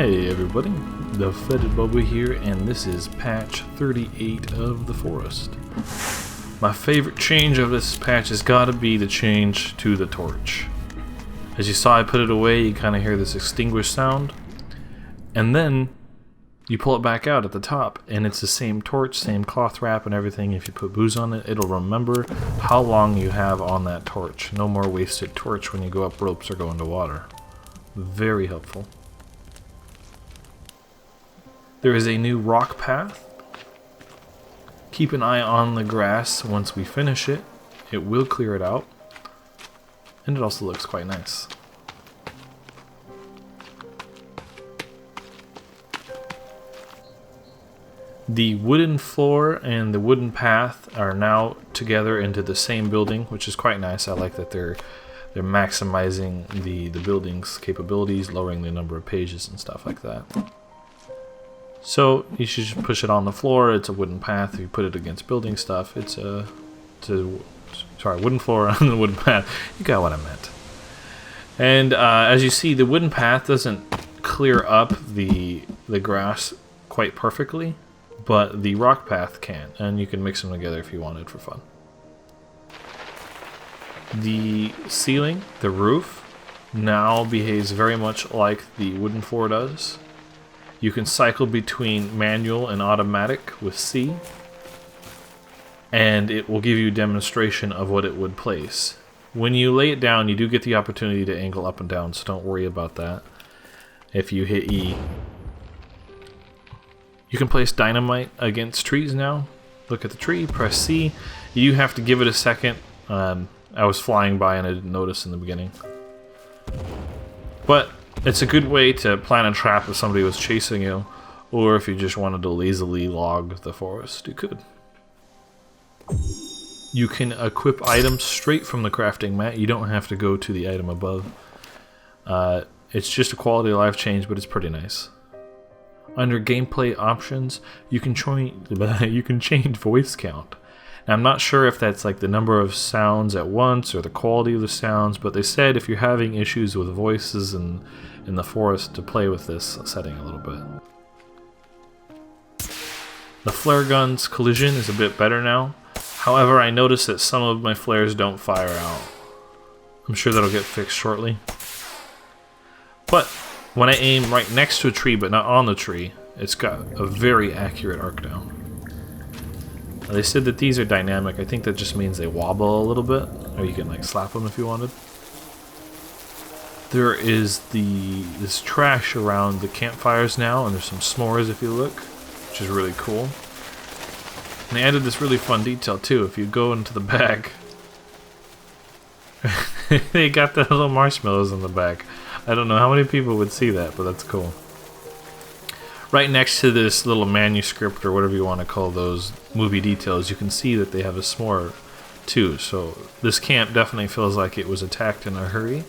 Hey everybody, the Fetid Bubba here, and this is patch 38 of the forest. My favorite change of this patch has got to be the change to the torch. As you saw, I put it away, you kind of hear this extinguished sound, and then you pull it back out at the top, and it's the same torch, same cloth wrap and everything. If you put booze on it, it'll remember how long you have on that torch. No more wasted torch when you go up ropes or go into water. Very helpful. There is a new rock path. Keep an eye on the grass once we finish it. It will clear it out. And it also looks quite nice. The wooden floor and the wooden path are now together into the same building, which is quite nice. I like that they're maximizing the building's capabilities, lowering the number of pages and stuff like that. So you should just push it on the floor. It's a wooden path. If you put it against building stuff, it's a wooden floor on the wooden path. You got what I meant. And as you see, the wooden path doesn't clear up the grass quite perfectly, but the rock path can, and you can mix them together if you wanted for fun. The ceiling, the roof, now behaves very much like the wooden floor does. You can cycle between manual and automatic with C, and it will give you a demonstration of what it would place. When you lay it down, you do get the opportunity to angle up and down, so don't worry about that. If you hit E, you can place dynamite against trees now. Look at the tree, press C. You have to give it a second. I was flying by and I didn't notice in the beginning. But it's a good way to plan a trap if somebody was chasing you, or if you just wanted to lazily log the forest, you could. You can equip items straight from the crafting mat. You don't have to go to the item above. It's just a quality of life change, but it's pretty nice. Under gameplay options, you can change voice count. Now, I'm not sure if that's like the number of sounds at once or the quality of the sounds, but they said if you're having issues with voices in the forest, to play with this setting a little bit. The flare gun's collision is a bit better now. However, I noticed that some of my flares don't fire out. I'm sure that'll get fixed shortly. But when I aim right next to a tree but not on the tree, it's got a very accurate arc down. Now, they said that these are dynamic. I think that just means they wobble a little bit, or you can like slap them if you wanted. There is this trash around the campfires now, and there's some s'mores if you look, which is really cool. And they added this really fun detail too. If you go into the back, they got the little marshmallows in the back. I don't know how many people would see that, but that's cool. Right next to this little manuscript, or whatever you want to call those movie details, you can see that they have a s'more too. So this camp definitely feels like it was attacked in a hurry.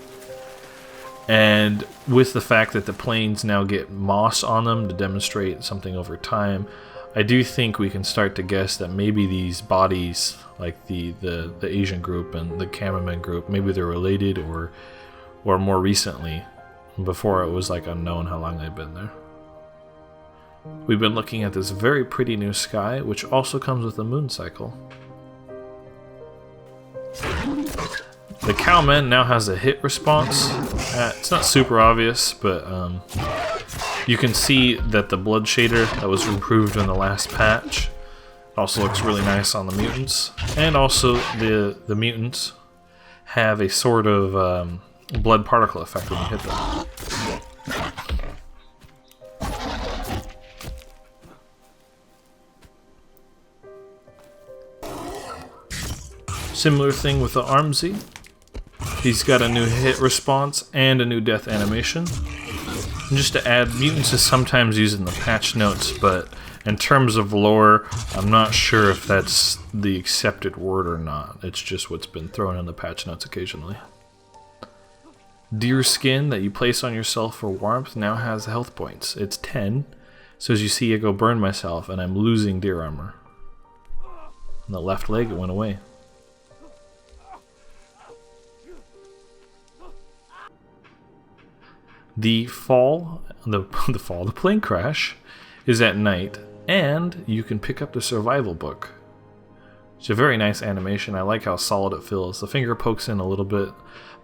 And with the fact that the planes now get moss on them to demonstrate something over time, I do think we can start to guess that maybe these bodies, like the Asian group and the cameraman group, maybe they're related, or more recently, before it was like unknown how long they've been there. We've been looking at this very pretty new sky, which also comes with a moon cycle. The cowman now has a hit response. It's not super obvious, but you can see that the blood shader that was improved in the last patch also looks really nice on the mutants. And also the mutants have a sort of blood particle effect when you hit them. Similar thing with the Armsy. He's got a new hit response and a new death animation. And just to add, mutants is sometimes used in the patch notes, but in terms of lore, I'm not sure if that's the accepted word or not. It's just what's been thrown in the patch notes occasionally. Deer skin that you place on yourself for warmth now has health points. It's 10, so as you see, I go burn myself and I'm losing deer armor. On the left leg, it went away. The the plane crash is at night, and you can pick up the survival book. It's a very nice animation. I like how solid it feels. The finger pokes in a little bit,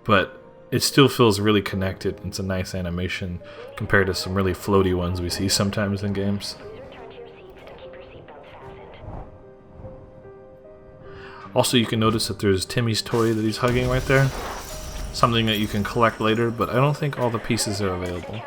but it still feels really connected. It's a nice animation compared to some really floaty ones we see sometimes in games. Also, you can notice that there's Timmy's toy that he's hugging right there. Something that you can collect later, but I don't think all the pieces are available.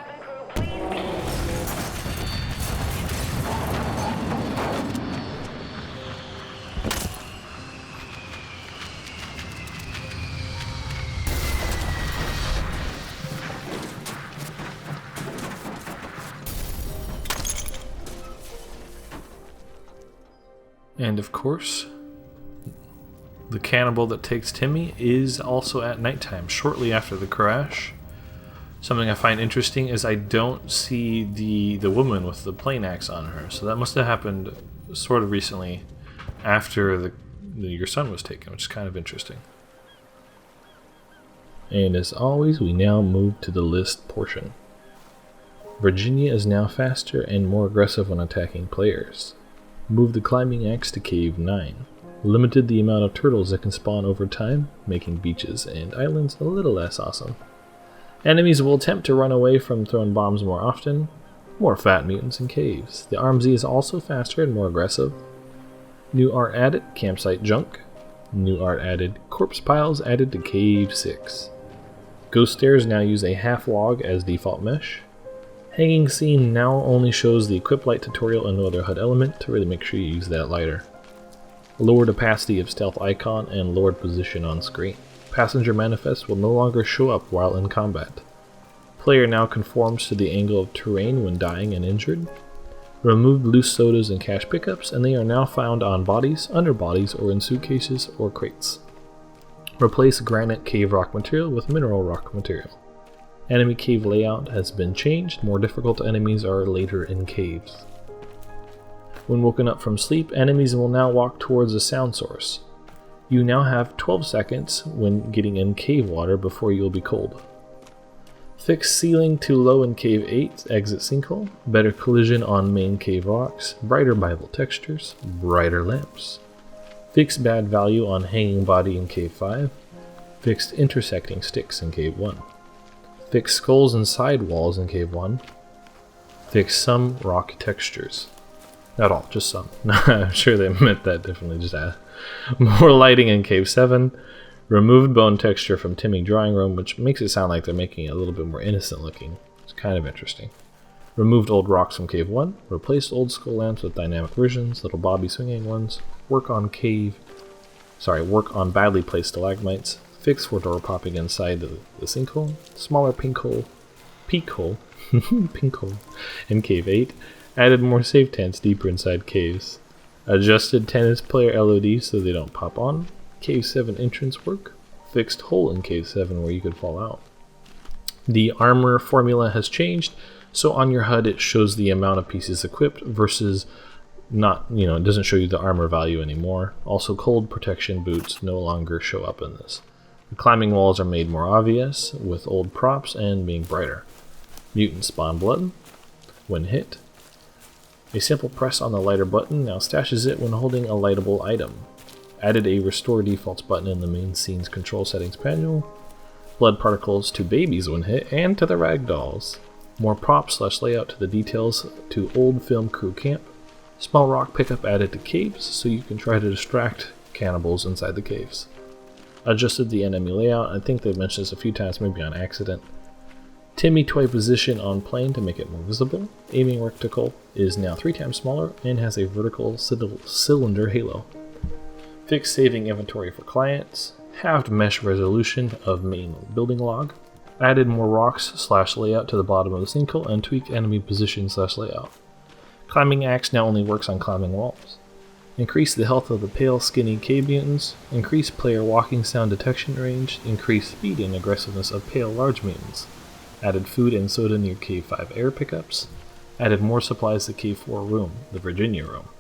And of course, the cannibal that takes Timmy is also at nighttime, shortly after the crash. Something I find interesting is I don't see the woman with the plane axe on her, so that must have happened sort of recently after your son was taken, which is kind of interesting. And as always, we now move to the list portion. Virginia is now faster and more aggressive when attacking players. Move the climbing axe to Cave 9. Limited the amount of turtles that can spawn over time, making beaches and islands a little less awesome. Enemies will attempt to run away from thrown bombs more often. More fat mutants in caves. The RMZ is also faster and more aggressive. New art added, campsite junk. New art added, corpse piles added to Cave 6. Ghost stairs now use a half log as default mesh. Hanging scene now only shows the equip light tutorial and no other HUD element to really make sure you use that lighter. Lowered opacity of stealth icon and lowered position on screen. Passenger manifest will no longer show up while in combat. Player now conforms to the angle of terrain when dying and injured. Removed loose sodas and cash pickups, and they are now found on bodies, under bodies, or in suitcases or crates. Replace granite cave rock material with mineral rock material. Enemy cave layout has been changed. More difficult enemies are later in caves. When woken up from sleep, enemies will now walk towards a sound source. You now have 12 seconds when getting in cave water before you'll be cold. Fix ceiling to low in Cave 8, exit sinkhole. Better collision on main cave rocks. Brighter Bible textures. Brighter lamps. Fix bad value on hanging body in Cave 5. Fixed intersecting sticks in Cave 1. Fix skulls and side walls in Cave 1. Fix some rock textures. Not all, just some. I'm sure they meant that differently, just add. More lighting in Cave 7. Removed bone texture from Timmy drawing room, which makes it sound like they're making it a little bit more innocent looking. It's kind of interesting. Removed old rocks from Cave 1. Replaced old skull lamps with dynamic versions, little bobby swinging ones. Work on badly placed stalagmites. Fix for door popping inside the sinkhole. Smaller peak hole in Cave 8. Added more save tents deeper inside caves. Adjusted tennis player LOD so they don't pop on. Cave 7 entrance work. Fixed hole in Cave 7 where you could fall out. The armor formula has changed, so on your HUD it shows the amount of pieces equipped versus not, it doesn't show you the armor value anymore. Also, cold protection boots no longer show up in this. The climbing walls are made more obvious with old props and being brighter. Mutant spawn blood when hit. A simple press on the lighter button now stashes it when holding a lightable item. Added a restore defaults button in the main scene's control settings panel. Blood particles to babies when hit and to the ragdolls. More props / layout to the details to old film crew camp. Small rock pickup added to caves so you can try to distract cannibals inside the caves. Adjusted the enemy layout. I think they've mentioned this a few times, maybe on accident. Timmy toy position on plane to make it more visible. Aiming reticle is now 3 times smaller and has a vertical cylinder halo. Fix saving inventory for clients. Halved mesh resolution of main building log. Added more rocks / layout to the bottom of the sinkhole and tweaked enemy position / layout. Climbing axe now only works on climbing walls. Increase the health of the pale skinny cave mutants. Increase player walking sound detection range. Increase speed and aggressiveness of pale large mutants. Added food and soda near Cave 5 air pickups. Added more supplies to Cave 4 room, the Virginia room.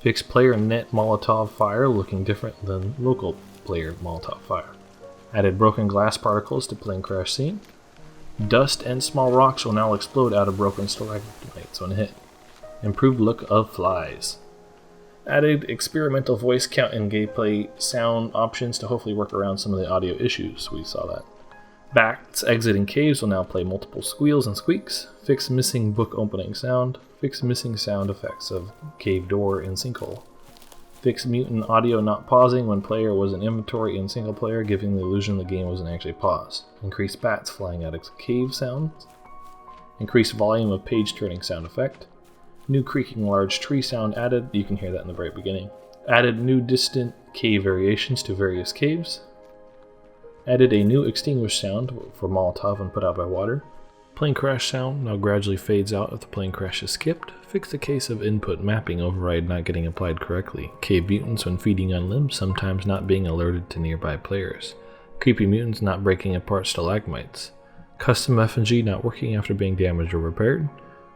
Fixed player net Molotov fire looking different than local player Molotov fire. Added broken glass particles to plane crash scene. Dust and small rocks will now explode out of broken stalagmites when hit. Improved look of flies. Added experimental voice count and gameplay sound options to hopefully work around some of the audio issues. We saw that. Bats exiting caves will now play multiple squeals and squeaks. Fix missing book opening sound. Fix missing sound effects of cave door and sinkhole. Fix mutant audio not pausing when player was in inventory in single player, giving the illusion the game wasn't actually paused. Increase bats flying out of cave sounds. Increase volume of page turning sound effect. New creaking large tree sound added. You can hear that in the very beginning. Added new distant cave variations to various caves. Added a new extinguish sound for Molotov when put out by water. Plane crash sound now gradually fades out if the plane crash is skipped. Fixed a case of input mapping override not getting applied correctly. Cave mutants when feeding on limbs sometimes not being alerted to nearby players. Creepy mutants not breaking apart stalagmites. Custom FNG not working after being damaged or repaired.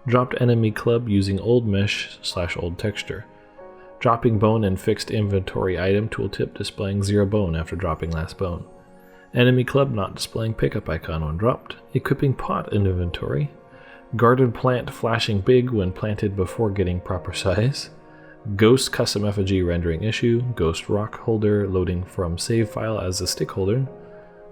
Dropped enemy club using old mesh / old texture. Dropping bone and fixed inventory item tooltip displaying 0 bone after dropping last bone. Enemy club not displaying pickup icon when dropped. Equipping pot in inventory. Garden plant flashing big when planted before getting proper size. Ghost custom effigy rendering issue. Ghost rock holder loading from save file as a stick holder.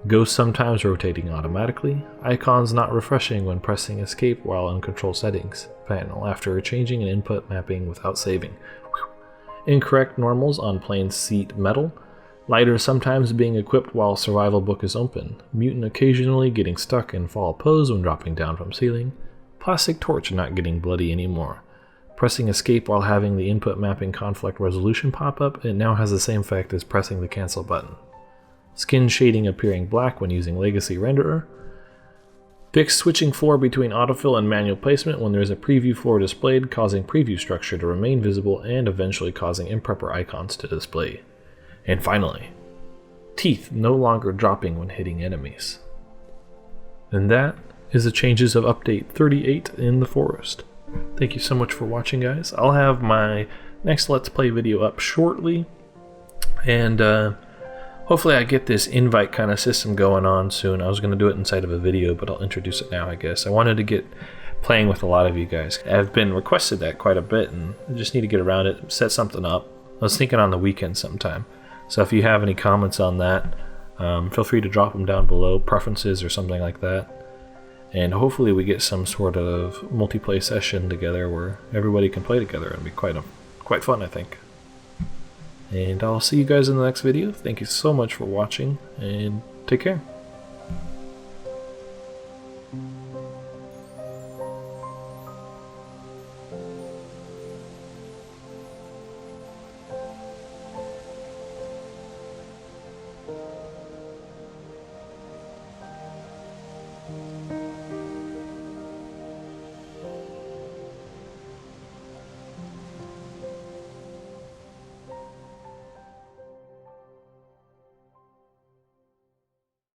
Ghost sometimes rotating automatically. Icons not refreshing when pressing escape while in control settings panel after changing an input mapping without saving. Incorrect normals on plane seat metal. Lighter sometimes being equipped while survival book is open. Mutant occasionally getting stuck in fall pose when dropping down from ceiling. Plastic torch not getting bloody anymore. Pressing escape while having the input mapping conflict resolution pop up, it now has the same effect as pressing the cancel button. Skin shading appearing black when using legacy renderer. Fix switching floor between autofill and manual placement when there is a preview floor displayed, causing preview structure to remain visible and eventually causing improper icons to display. And finally, teeth no longer dropping when hitting enemies. And that is the changes of update 38 in the forest. Thank you so much for watching, guys. I'll have my next Let's Play video up shortly, and hopefully I get this invite kind of system going on soon. I was going to do it inside of a video, but I'll introduce it now, I guess. I wanted to get playing with a lot of you guys. I've been requested that quite a bit, and I just need to get around it, set something up. I was thinking on the weekend sometime. So if you have any comments on that, feel free to drop them down below, preferences or something like that. And hopefully we get some sort of multiplayer session together where everybody can play together and be quite fun, I think. And I'll see you guys in the next video. Thank you so much for watching, and take care.